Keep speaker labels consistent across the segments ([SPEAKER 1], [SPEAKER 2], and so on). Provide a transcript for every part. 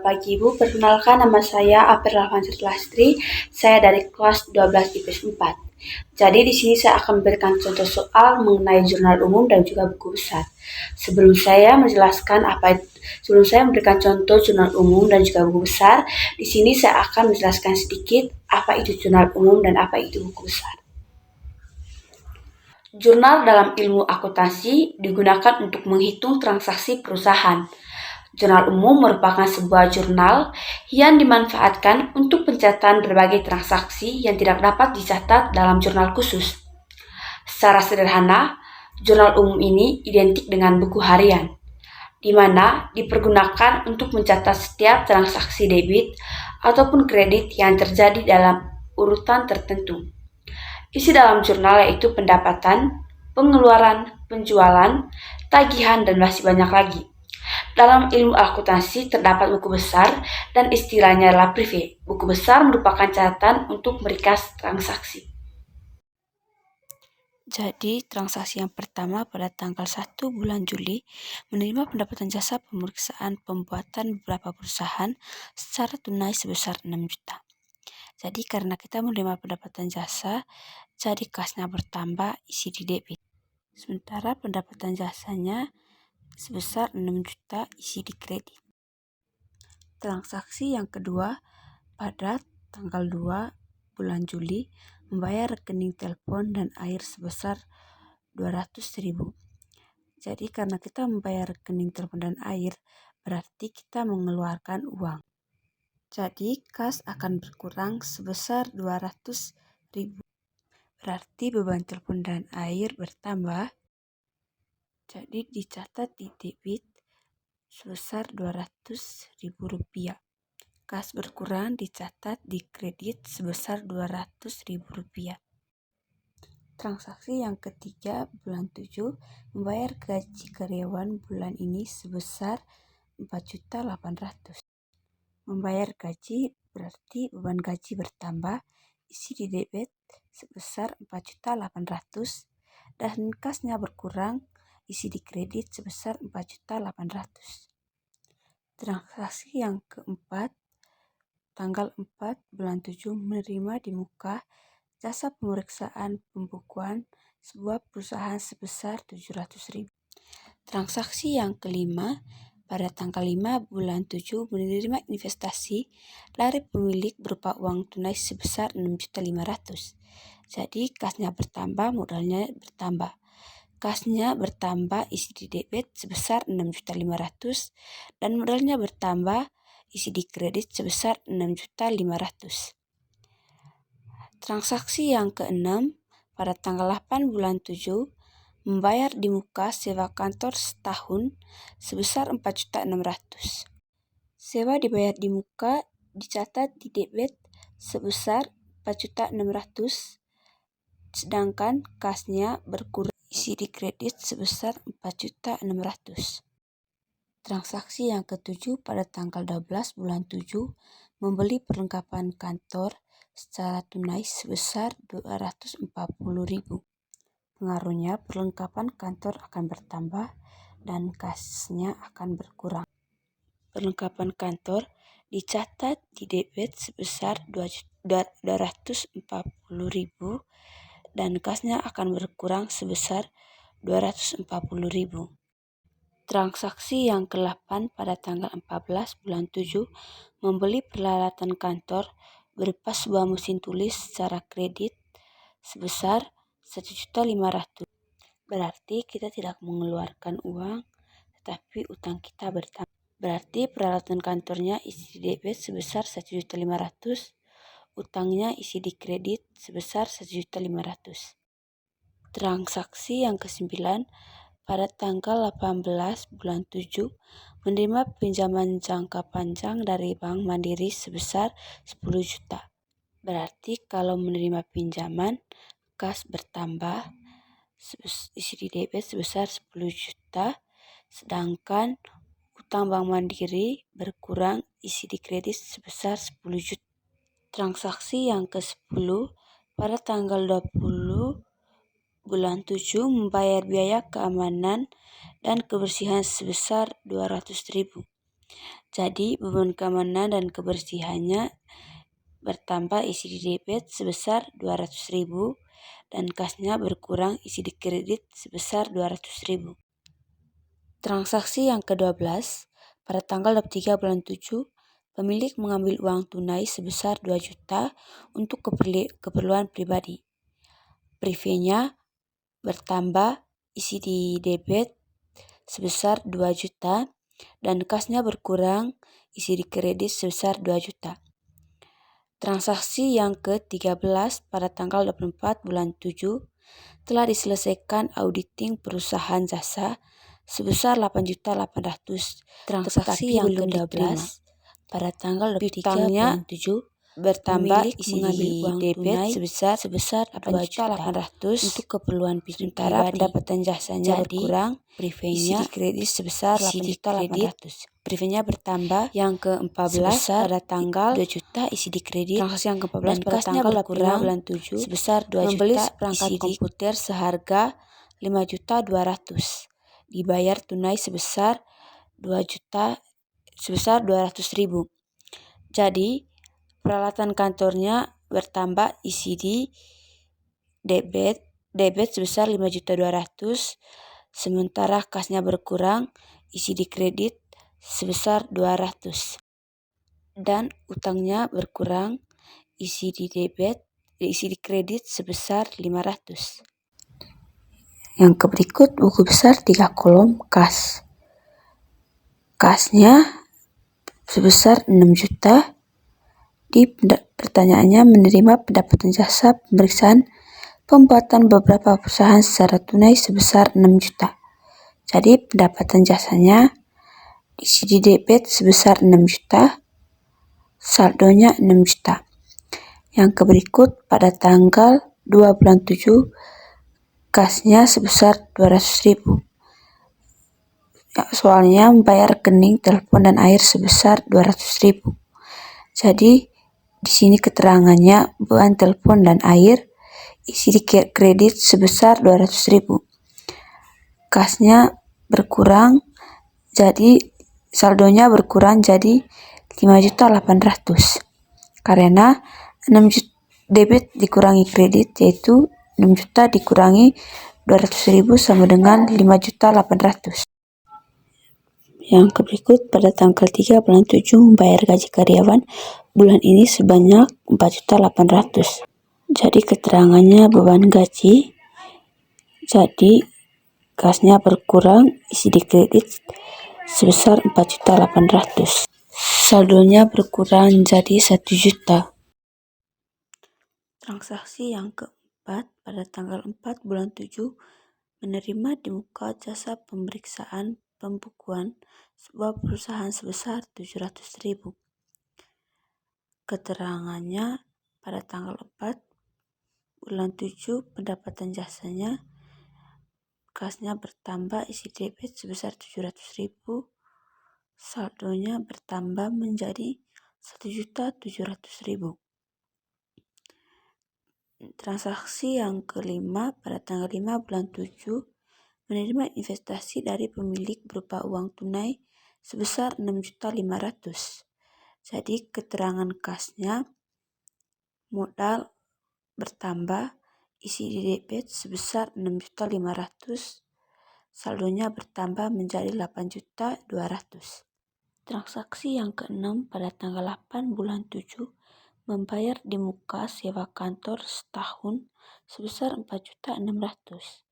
[SPEAKER 1] Selamat pagi Ibu, perkenalkan nama saya April Alfansyah Lastri, saya dari kelas 12 IPS 4. Jadi di sini saya akan memberikan contoh soal mengenai jurnal umum dan juga buku besar. Sebelum saya memberikan contoh jurnal umum dan juga buku besar, di sini saya akan menjelaskan sedikit apa itu jurnal umum dan apa itu buku besar. Jurnal dalam ilmu akuntansi digunakan untuk menghitung transaksi perusahaan. Jurnal umum merupakan sebuah jurnal yang dimanfaatkan untuk pencatatan berbagai transaksi yang tidak dapat dicatat dalam jurnal khusus. Secara sederhana, jurnal umum ini identik dengan buku harian, di mana dipergunakan untuk mencatat setiap transaksi debit ataupun kredit yang terjadi dalam urutan tertentu. Isi dalam jurnal yaitu pendapatan, pengeluaran, penjualan, tagihan, dan masih banyak lagi. Dalam ilmu akuntansi terdapat buku besar dan istilahnya adalah privé. Buku besar merupakan catatan untuk meringkas transaksi.
[SPEAKER 2] Jadi, transaksi yang pertama pada tanggal 1 bulan Juli menerima pendapatan jasa pemeriksaan pembuatan beberapa perusahaan secara tunai sebesar 6 juta. Jadi, karena kita menerima pendapatan jasa, jadi kasnya bertambah, isi di debit. Sementara pendapatan jasanya sebesar 6 juta, isi di kredit. Transaksi yang kedua pada tanggal 2 bulan Juli membayar rekening telepon dan air sebesar 200.000. Jadi karena kita membayar rekening telepon dan air, berarti kita mengeluarkan uang. Jadi kas akan berkurang sebesar 200.000. Berarti beban telepon dan air bertambah. Jadi dicatat di debit sebesar 200.000 rupiah. Kas berkurang dicatat di kredit sebesar 200.000 rupiah. Transaksi yang ketiga bulan 7 membayar gaji karyawan bulan ini sebesar 4.800.000. Membayar gaji berarti beban gaji bertambah, isi di debit sebesar 4.800.000 dan kasnya berkurang, isi di kredit sebesar 4.800.000. Transaksi yang keempat tanggal 4 bulan 7 menerima di muka jasa pemeriksaan pembukuan sebuah perusahaan sebesar 700.000. Transaksi yang kelima pada tanggal 5 bulan 7 menerima investasi dari pemilik berupa uang tunai sebesar 6.500.000. Jadi kasnya bertambah, modalnya bertambah. Kasnya bertambah, isi di debit sebesar 6.500.000 dan modalnya bertambah, isi di kredit sebesar 6.500.000. Transaksi yang keenam pada tanggal 8 bulan 7 membayar di muka sewa kantor setahun sebesar 4.600.000. Sewa dibayar di muka dicatat di debit sebesar 4.600.000 sedangkan kasnya berkurang, isi di kredit sebesar 4.600.000. Transaksi yang ketujuh pada tanggal 12 bulan 7 membeli perlengkapan kantor secara tunai sebesar 240.000. Pengaruhnya perlengkapan kantor akan bertambah dan kasnya akan berkurang. Perlengkapan kantor dicatat di debit sebesar 240.000 dan kasnya akan berkurang sebesar 240.000. Transaksi yang ke-8 pada tanggal 14 bulan 7 membeli peralatan kantor berupa sebuah mesin tulis secara kredit sebesar 1.500.000. Berarti kita tidak mengeluarkan uang, tetapi utang kita bertambah. Berarti peralatan kantornya isi di debit sebesar 1.500.000, utangnya isi di kredit sebesar 1.500.000. Transaksi yang ke-9 pada tanggal 18 bulan 7 menerima pinjaman jangka panjang dari Bank Mandiri sebesar 10 juta. Berarti kalau menerima pinjaman, kas bertambah, isi di debit sebesar 10 juta, sedangkan utang Bank Mandiri berkurang, isi di kredit sebesar 10 juta. Transaksi yang ke-10 pada tanggal 20 bulan 7 membayar biaya keamanan dan kebersihan sebesar 200.000. Jadi beban keamanan dan kebersihannya bertambah isi di debit sebesar 200.000 dan kasnya berkurang isi di kredit sebesar 200.000. Transaksi yang ke-12, pada tanggal 23 bulan 7, pemilik mengambil uang tunai sebesar 2 juta untuk keperluan pribadi. Preview-nya bertambah isi di debit sebesar 2 juta dan kasnya berkurang isi di kredit sebesar 2 juta. Transaksi yang ke-13 pada tanggal 24 bulan 7 telah diselesaikan auditing perusahaan jasa sebesar 8.800.000. Transaksi yang ke-12 pada tanggal 23 bulan 7 bertambah isi di debit sebesar 8.800.000 untuk keperluan pribadi. Pendapatan jasanya berkurang, isi di kredit sebesar 8.800.000. Preview-nya bertambah. Yang ke-14 pada tanggal 2 juta isi di kredit. Transaksi yang ke-14 pada tanggal 25 bulan 7 sebesar 2
[SPEAKER 1] membeli
[SPEAKER 2] juta
[SPEAKER 1] seperangkat
[SPEAKER 2] isi komputer seharga 5.200.000. Dibayar tunai sebesar 200.000. Jadi peralatan kantornya bertambah isi di debit sebesar 5.200.000, sementara kasnya berkurang isi di kredit sebesar 200 dan utangnya berkurang isi di kredit sebesar 500. Yang berikut buku besar 3 kolom kas. Kasnya sebesar 6 juta. Di pertanyaannya menerima pendapatan jasa pemeriksaan pembuatan beberapa perusahaan secara tunai sebesar 6 juta. Jadi pendapatan jasanya isi di debit sebesar 6 juta, saldonya 6 juta. Yang berikut pada tanggal 2 bulan 7 kasnya sebesar 200.000. Soalnya membayar rekening telepon dan air sebesar 200.000. Jadi di sini keterangannya beban telepon dan air isi di kredit sebesar 200.000. Kasnya berkurang, jadi saldonya berkurang jadi 5.800.000 karena 6 juta debit dikurangi kredit, yaitu 6 juta dikurangi 200.000 sama dengan 5.800.000. Yang berikut pada tanggal 3 bulan 7 membayar gaji karyawan bulan ini sebanyak 4.800.000. Jadi keterangannya beban gaji, jadi kasnya berkurang isi di kredit sebesar 4.800.000. Saldonya berkurang jadi 1 juta. Transaksi yang keempat pada tanggal 4 bulan 7 menerima di muka jasa pemeriksaan pembukuan sebuah perusahaan sebesar 700.000. Keterangannya pada tanggal 4 bulan 7 pendapatan jasanya kasnya bertambah isi debit sebesar 700.000, saldonya bertambah menjadi 1.700.000. Transaksi yang kelima pada tanggal 5 bulan 7 menerima investasi dari pemilik berupa uang tunai sebesar 6.500.000. Jadi keterangan kasnya modal bertambah isi di debit sebesar 6.500.000, saldonya bertambah menjadi 8.200.000. Transaksi yang keenam pada tanggal 8 bulan 7 membayar di muka sewa kantor setahun sebesar 4.600.000.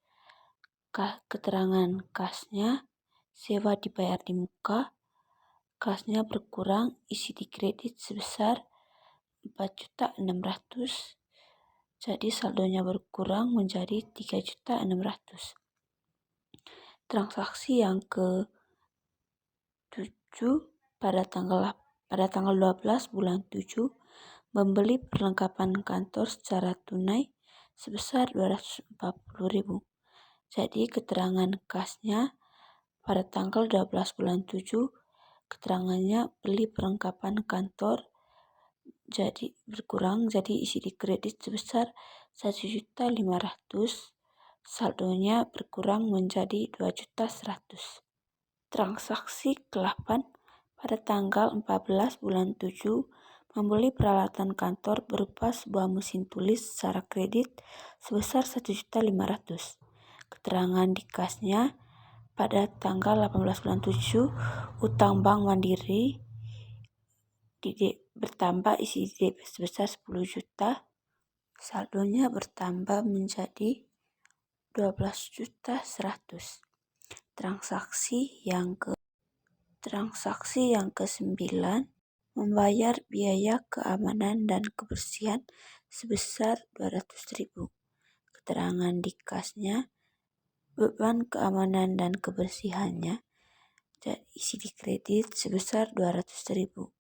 [SPEAKER 2] Keterangan kasnya sewa dibayar di muka, kasnya berkurang isi di kredit sebesar 4.600.000, jadi saldonya berkurang menjadi 3.600.000. Transaksi yang ke-7 pada tanggal 12 bulan 7 membeli perlengkapan kantor secara tunai sebesar 240.000. Jadi keterangan kasnya pada tanggal 12 bulan 7 keterangannya beli perlengkapan kantor jadi berkurang, jadi isi di kredit sebesar 1.500.000, saldonya berkurang menjadi 2.100.000. Transaksi ke-8 pada tanggal 14 bulan 7 membeli peralatan kantor berupa sebuah mesin tulis secara kredit sebesar 1.500.000. Keterangan di kasnya pada tanggal 18 bulan 7 utang Bank Mandiri bertambah isi DP sebesar 10 juta, saldonya bertambah menjadi 12.100.000. Transaksi yang ke-9 membayar biaya keamanan dan kebersihan sebesar 200.000. Keterangan di kasnya beban keamanan dan kebersihannya dan isi di kredit sebesar 200.000.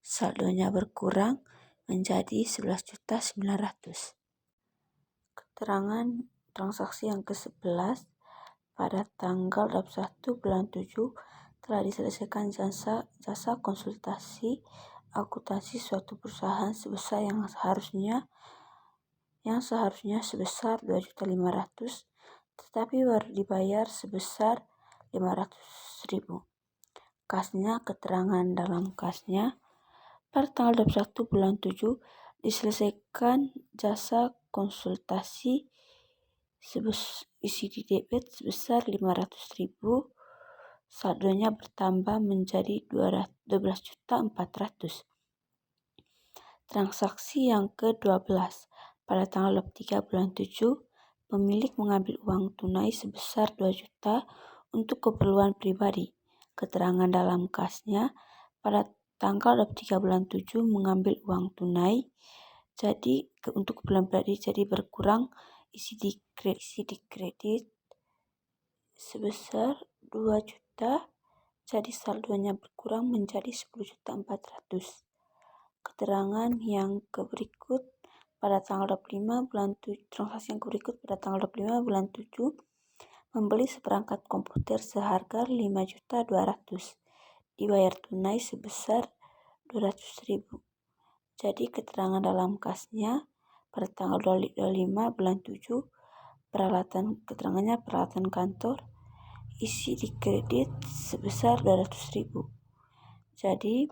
[SPEAKER 2] Saldonya berkurang menjadi 11.900.000. Keterangan transaksi yang ke-11 pada tanggal 21 bulan 7 telah diselesaikan jasa konsultasi akuntansi suatu perusahaan sebesar yang seharusnya sebesar 2.500.000 tetapi baru dibayar sebesar 500.000. Kasnya, keterangan dalam kasnya pada tanggal 21 bulan 7 diselesaikan jasa konsultasi isi di debit sebesar 500.000, saldonya bertambah menjadi 12.400.000. Transaksi yang ke-12 pada tanggal 23 bulan 7 pemilik mengambil uang tunai sebesar 2 juta untuk keperluan pribadi. Keterangan dalam kasnya pada tanggal 23 bulan 7 mengambil uang tunai jadi untuk keperluan pribadi jadi berkurang isi di kredit sebesar 2 juta jadi saldonya berkurang menjadi 10.400.000. Keterangan yang berikut pada tanggal 25 bulan 7 transaksi yang berikut pada tanggal 25 bulan 7 membeli seperangkat komputer seharga 5.200.000 dibayar tunai sebesar 200.000. Jadi keterangan dalam kasnya pada tanggal 25 bulan 7 keterangannya peralatan kantor isi di kredit sebesar 200.000. Jadi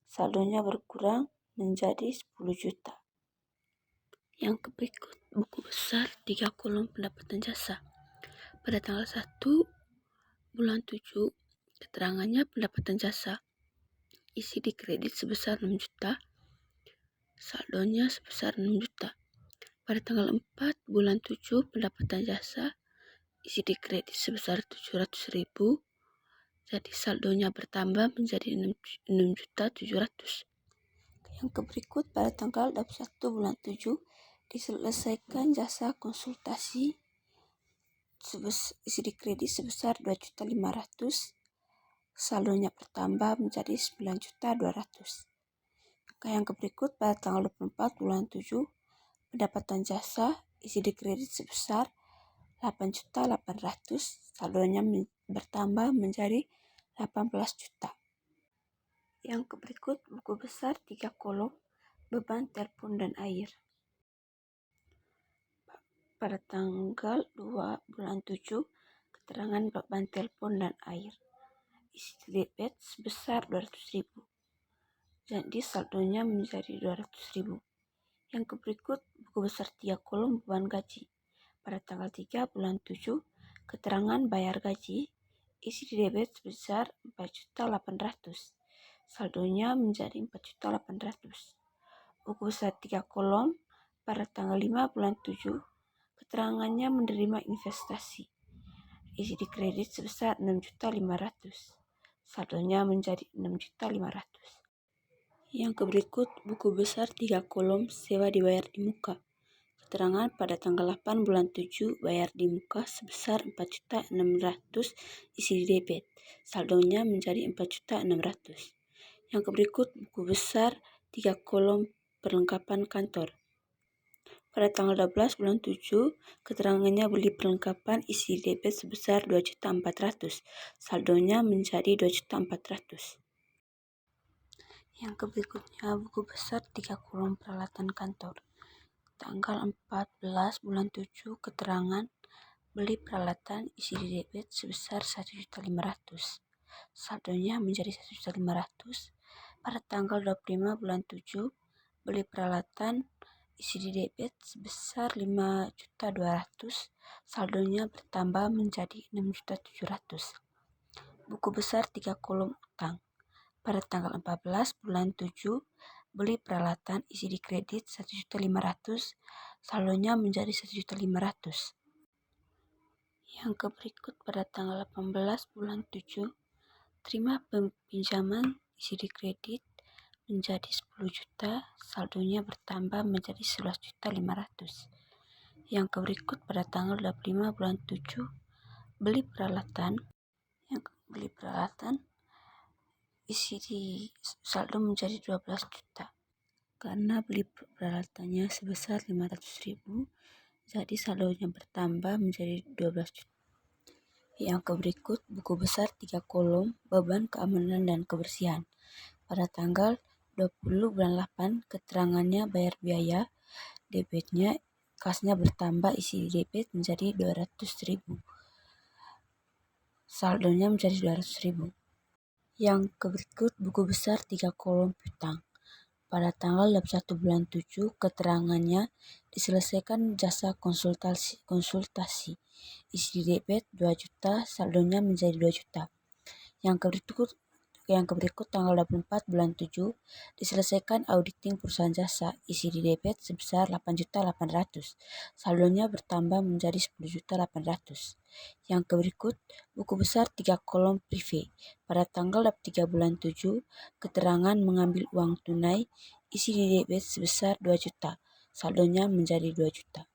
[SPEAKER 2] saldonya berkurang menjadi 10 juta. Yang berikut buku besar 3 kolom pendapatan jasa. Pada tanggal 1 bulan 7 keterangannya pendapatan jasa isi di kredit sebesar 6 juta, saldonya sebesar 6 juta. Pada tanggal 4 bulan 7 pendapatan jasa isi di kredit sebesar 700.000, jadi saldonya bertambah menjadi 6.700.000. Yang berikut pada tanggal 21 bulan 7 diselesaikan jasa konsultasi isi di kredit sebesar 2.500.000, saldonya bertambah menjadi 9.200.000. Yang berikut pada tanggal 24 bulan 7 pendapatan jasa isi di kredit sebesar 8.800.000, saldonya bertambah menjadi 18 juta. Yang berikut buku besar 3 kolom beban telepon dan air. Pada tanggal 2 bulan 7 keterangan beban telepon dan air isi debit sebesar 200.000. Jadi saldonya menjadi 200.000. Yang berikut buku besar 3 kolom beban gaji. Pada tanggal 3 bulan 7 keterangan bayar gaji isi di debit sebesar 4.800.000. Saldonya menjadi 4.800.000. Buku besar 3 kolom pada tanggal 5 bulan 7 keterangannya menerima investasi isi di kredit sebesar 6.500.000. Saldonya menjadi 6.500.000. Yang berikut buku besar 3 kolom sewa dibayar di muka. Keterangan pada tanggal 8 bulan 7 bayar di muka sebesar 4.600.000 isi di debit. Saldonya menjadi 4.600.000. Yang berikut buku besar 3 kolom perlengkapan kantor. Pada tanggal 12 bulan 7 keterangannya beli perlengkapan isi debit sebesar 2.400.000. Saldonya menjadi 2.400.000. Yang berikutnya buku besar 3 kolom peralatan kantor. Tanggal 14 bulan 7 keterangan beli peralatan isi di debit sebesar 1.500.000. saldonya menjadi 1.500.000. Pada tanggal 25 bulan 7, beli peralatan isi di debit sebesar 5.200.000, saldonya bertambah menjadi 6.700.000. Buku besar 3 kolom utang. Pada tanggal 14 bulan 7, beli peralatan isi di kredit 1.500.000, saldonya menjadi 1.500.000. Yang berikut pada tanggal 18 bulan 7, terima pinjaman isi di kredit menjadi 10 juta, saldonya bertambah menjadi 11.500.000. Yang berikut pada tanggal 25 bulan 7, beli peralatan isi di saldo menjadi 12 juta. Karena beli peralatannya sebesar 500.000, jadi saldonya bertambah menjadi 12 juta. Yang berikut buku besar 3 kolom, beban keamanan dan kebersihan. Pada tanggal 20 bulan 8, keterangannya bayar biaya, debitnya kasnya bertambah isi debit menjadi 200.000. Saldonya menjadi 200.000. Yang berikut buku besar 3 kolom piutang. Pada tanggal 21 bulan 7, keterangannya diselesaikan jasa konsultasi. Isi debit 2 juta, saldonya menjadi 2 juta. Yang berikut tanggal 24 bulan 7, diselesaikan auditing perusahaan jasa. Isi di debit sebesar 8.800.000, saldonya bertambah menjadi 10.800.000. Yang berikut buku besar 3 kolom prive. Pada tanggal 3 bulan 7, keterangan mengambil uang tunai isi di debit sebesar 2 juta, saldonya menjadi 2 juta.